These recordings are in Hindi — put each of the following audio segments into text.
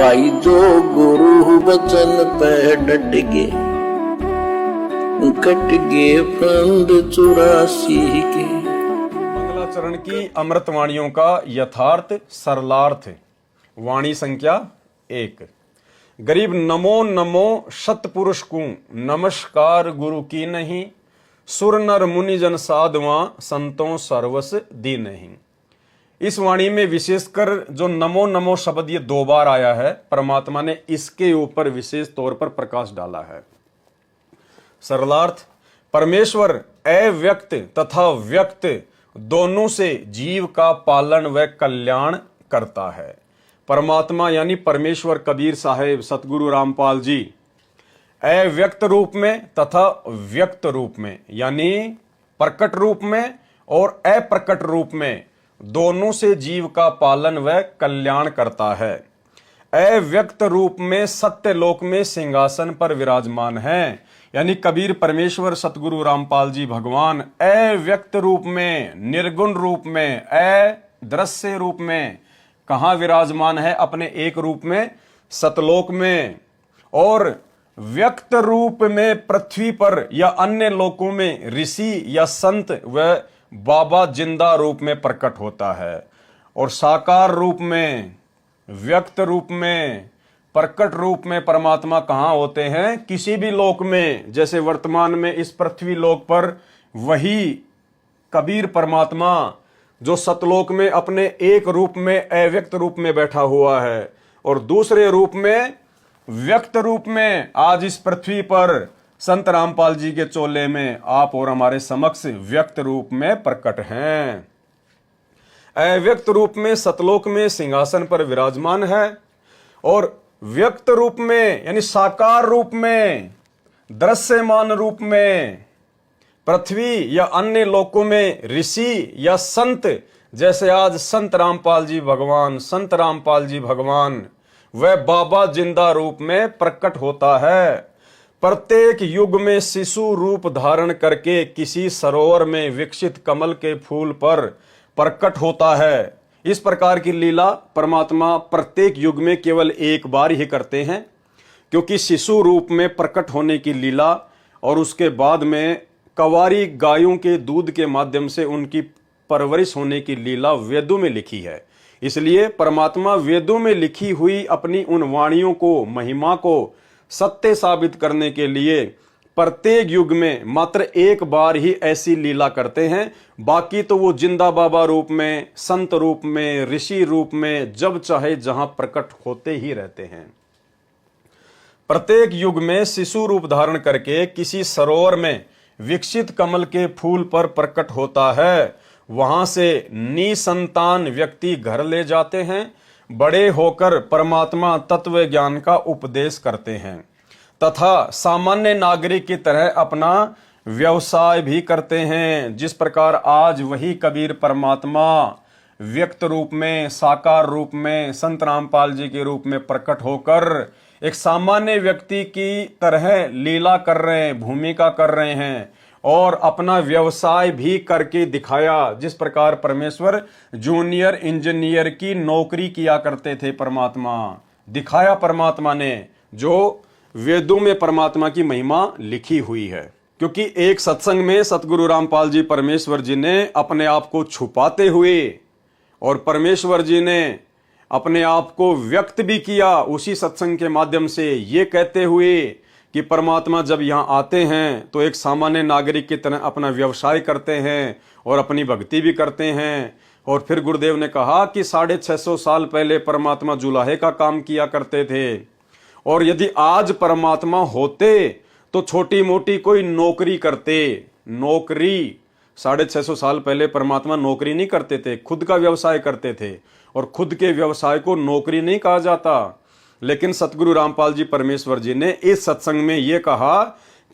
भाई जो गुरु वचन पे डट गे, कट गे फंद 84 के। मंगलाचरण की अमृतवाणियों का यथार्थ सरलार्थ। वाणी संख्या 1। गरीब नमो नमो सतपुरुष को नमस्कार गुरु की नहीं, सुर नर मुनि जन साधवा संतों सर्वस दी नहीं। इस वाणी में विशेषकर जो नमो नमो शब्द ये 2 बार आया है, परमात्मा ने इसके ऊपर विशेष तौर पर प्रकाश डाला है। सरलार्थ, परमेश्वर अव्यक्त तथा व्यक्त दोनों से जीव का पालन व कल्याण करता है। परमात्मा यानी परमेश्वर कबीर साहेब सतगुरु रामपाल जी अव्यक्त रूप में तथा व्यक्त रूप में यानी प्रकट रूप में और अप्रकट रूप में दोनों से जीव का पालन व कल्याण करता है। अव्यक्त रूप में सत्य लोक में सिंहासन पर विराजमान है, यानी कबीर परमेश्वर सतगुरु रामपाल जी भगवान अव्यक्त रूप में, निर्गुण रूप में, अदृश्य रूप में कहां विराजमान है? अपने एक रूप में सतलोक में, और व्यक्त रूप में पृथ्वी पर या अन्य लोकों में ऋषि या संत व बाबा जिंदा रूप में प्रकट होता है। और साकार रूप में, व्यक्त रूप में, प्रकट रूप में परमात्मा कहां होते हैं? किसी भी लोक में। जैसे वर्तमान में इस पृथ्वी लोक पर वही कबीर परमात्मा जो सतलोक में अपने एक रूप में अव्यक्त रूप में बैठा हुआ है और दूसरे रूप में व्यक्त रूप में आज इस पृथ्वी पर संत रामपाल जी के चोले में आप और हमारे समक्ष व्यक्त रूप में प्रकट हैं। अव्यक्त रूप में सतलोक में सिंहासन पर विराजमान है और व्यक्त रूप में यानी साकार रूप में, दृश्यमान रूप में पृथ्वी या अन्य लोकों में ऋषि या संत, जैसे आज संत रामपाल जी भगवान, संत रामपाल जी भगवान वह बाबा जिंदा रूप में प्रकट होता है। प्रत्येक युग में शिशु रूप धारण करके किसी सरोवर में विकसित कमल के फूल पर प्रकट होता है। इस प्रकार की लीला परमात्मा प्रत्येक युग में केवल एक बार ही करते हैं, क्योंकि शिशु रूप में प्रकट होने की लीला और उसके बाद में कवारी गायों के दूध के माध्यम से उनकी परवरिश होने की लीला वेदों में लिखी है। इसलिए परमात्मा वेदों में लिखी हुई अपनी उन वाणियों को, महिमा को सत्य साबित करने के लिए प्रत्येक युग में मात्र एक बार ही ऐसी लीला करते हैं। बाकी तो वो जिंदा बाबा रूप में, संत रूप में, ऋषि रूप में जब चाहे जहां प्रकट होते ही रहते हैं। प्रत्येक युग में शिशु रूप धारण करके किसी सरोवर में विकसित कमल के फूल पर प्रकट होता है। वहां से निसंतान व्यक्ति घर ले जाते हैं, बड़े होकर परमात्मा तत्व ज्ञान का उपदेश करते हैं तथा सामान्य नागरिक की तरह अपना व्यवसाय भी करते हैं। जिस प्रकार आज वही कबीर परमात्मा व्यक्त रूप में, साकार रूप में, संत रामपाल जी के रूप में प्रकट होकर एक सामान्य व्यक्ति की तरह लीला कर रहे हैं, भूमिका कर रहे हैं और अपना व्यवसाय भी करके दिखाया। जिस प्रकार परमेश्वर जूनियर इंजीनियर की नौकरी किया करते थे, परमात्मा दिखाया परमात्मा ने, जो वेदों में परमात्मा की महिमा लिखी हुई है। क्योंकि एक सत्संग में सतगुरु रामपाल जी परमेश्वर जी ने अपने आप को छुपाते हुए और परमेश्वर जी ने अपने आप को व्यक्त भी किया उसी सत्संग के माध्यम से, ये कहते हुए कि परमात्मा जब यहाँ आते हैं तो एक सामान्य नागरिक की तरह अपना व्यवसाय करते हैं और अपनी भक्ति भी करते हैं। और फिर गुरुदेव ने कहा कि 650 साल पहले परमात्मा जुलाहे का काम किया करते थे, और यदि आज परमात्मा होते तो छोटी मोटी कोई नौकरी करते। नौकरी 650 साल पहले परमात्मा नौकरी नहीं करते थे, खुद का व्यवसाय करते थे, और खुद के व्यवसाय को नौकरी नहीं कहा जाता। लेकिन सतगुरु रामपाल जी परमेश्वर जी ने इस सत्संग में यह कहा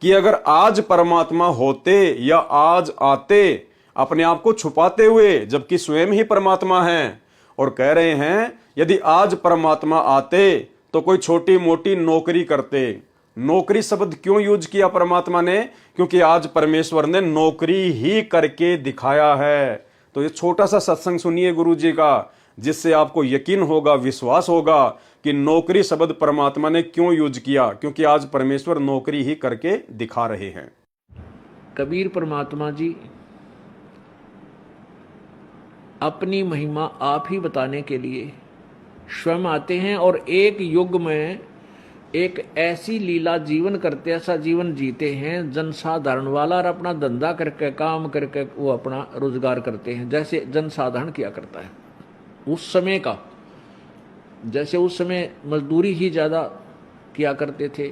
कि अगर आज परमात्मा होते या आज आते अपने आप को छुपाते हुए, जबकि स्वयं ही परमात्मा हैं, और कह रहे हैं यदि आज परमात्मा आते तो कोई छोटी मोटी नौकरी करते। नौकरी शब्द क्यों यूज किया परमात्मा ने? क्योंकि आज परमेश्वर ने नौकरी ही करके दिखाया है। तो ये छोटा सा सत्संग सुनिए गुरु जी का, जिससे आपको यकीन होगा, विश्वास होगा कि नौकरी शब्द परमात्मा ने क्यों यूज किया, क्योंकि आज परमेश्वर नौकरी ही करके दिखा रहे हैं। कबीर परमात्मा जी अपनी महिमा आप ही बताने के लिए स्वयं आते हैं और एक युग में एक ऐसी लीला जीवन करते, ऐसा जीवन जीते हैं जनसाधारण वाला, और अपना धंधा करके काम करके वो अपना रोजगार करते हैं जैसे जनसाधारण किया करता है उस समय का। जैसे उस समय मजदूरी ही ज़्यादा किया करते थे,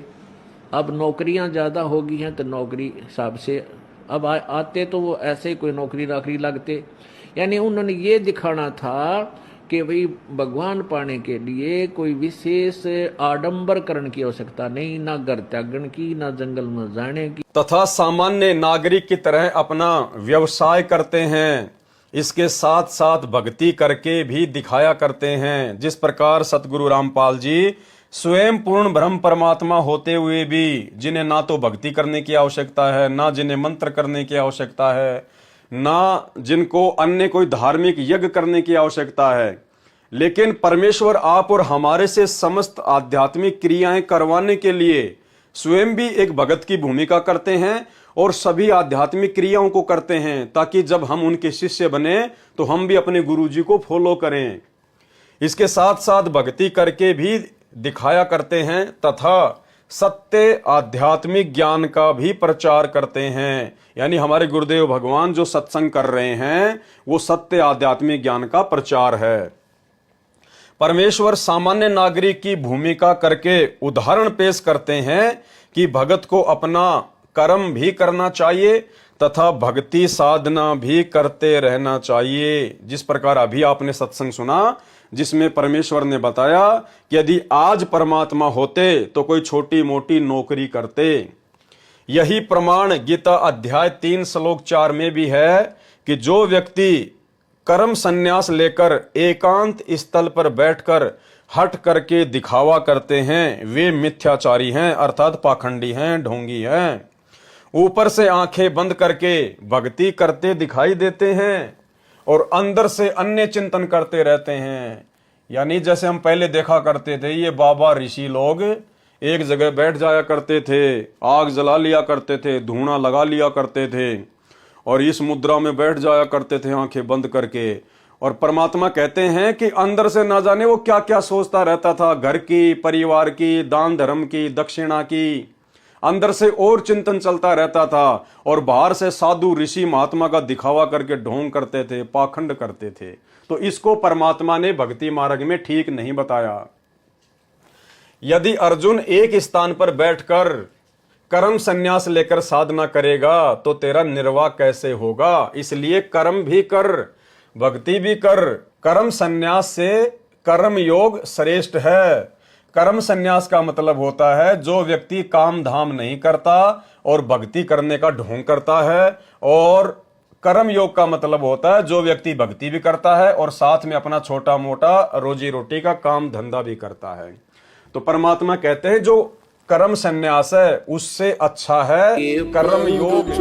अब नौकरियां ज़्यादा हो गई हैं तो नौकरी हिसाब से अब आते तो वो ऐसे ही कोई नौकरी नाकरी लगते। यानी उन्होंने ये दिखाना था कि भाई भगवान पाने के लिए कोई विशेष आडंबरकरण की आवश्यकता नहीं, ना घर त्यागन की, ना जंगल में जाने की, तथा सामान्य नागरिक की तरह अपना व्यवसाय करते हैं। इसके साथ साथ भक्ति करके भी दिखाया करते हैं। जिस प्रकार सतगुरु रामपाल जी स्वयं पूर्ण ब्रह्म परमात्मा होते हुए भी, जिन्हें ना तो भक्ति करने की आवश्यकता है, ना जिन्हें मंत्र करने की आवश्यकता है, ना जिनको अन्य कोई धार्मिक यज्ञ करने की आवश्यकता है, लेकिन परमेश्वर आप और हमारे से समस्त आध्यात्मिक क्रियाएं करवाने के लिए स्वयं भी एक भगत की भूमिका करते हैं और सभी आध्यात्मिक क्रियाओं को करते हैं, ताकि जब हम उनके शिष्य बने तो हम भी अपने गुरु जी को फॉलो करें। इसके साथ साथ भक्ति करके भी दिखाया करते हैं तथा सत्य आध्यात्मिक ज्ञान का भी प्रचार करते हैं। यानी हमारे गुरुदेव भगवान जो सत्संग कर रहे हैं वो सत्य आध्यात्मिक ज्ञान का प्रचार है। परमेश्वर सामान्य नागरिक की भूमिका करके उदाहरण पेश करते हैं कि भगत को अपना कर्म भी करना चाहिए तथा भक्ति साधना भी करते रहना चाहिए। जिस प्रकार अभी आपने सत्संग सुना जिसमें परमेश्वर ने बताया कि यदि आज परमात्मा होते तो कोई छोटी मोटी नौकरी करते। यही प्रमाण गीता अध्याय 3 श्लोक 4 में भी है कि जो व्यक्ति कर्म संन्यास लेकर एकांत स्थल पर बैठकर हट करके दिखावा करते हैं वे मिथ्याचारी हैं, अर्थात पाखंडी हैं, ढोंगी हैं। ऊपर से आंखें बंद करके भक्ति करते दिखाई देते हैं और अंदर से अन्य चिंतन करते रहते हैं। यानी जैसे हम पहले देखा करते थे, ये बाबा ऋषि लोग एक जगह बैठ जाया करते थे, आग जला लिया करते थे, धुआं लगा लिया करते थे और इस मुद्रा में बैठ जाया करते थे आंखें बंद करके। और परमात्मा कहते हैं कि अंदर से ना जाने वो क्या क्या सोचता रहता था, घर की, परिवार की, दान धर्म की, दक्षिणा की, अंदर से और चिंतन चलता रहता था और बाहर से साधु ऋषि महात्मा का दिखावा करके ढोंग करते थे, पाखंड करते थे। तो इसको परमात्मा ने भक्ति मार्ग में ठीक नहीं बताया। यदि अर्जुन एक स्थान पर बैठकर कर्म संन्यास लेकर साधना करेगा तो तेरा निर्वाह कैसे होगा। इसलिए कर्म भी कर, भक्ति भी कर। कर्म संन्यास से कर्म योग श्रेष्ठ है। कर्म संन्यास का मतलब होता है जो व्यक्ति काम धाम नहीं करता और भक्ति करने का ढोंग करता है, और कर्म योग का मतलब होता है जो व्यक्ति भक्ति भी करता है और साथ में अपना छोटा मोटा रोजी रोटी का काम धंधा भी करता है। तो परमात्मा कहते हैं जो कर्म संन्यास है उससे अच्छा है कर्म योग।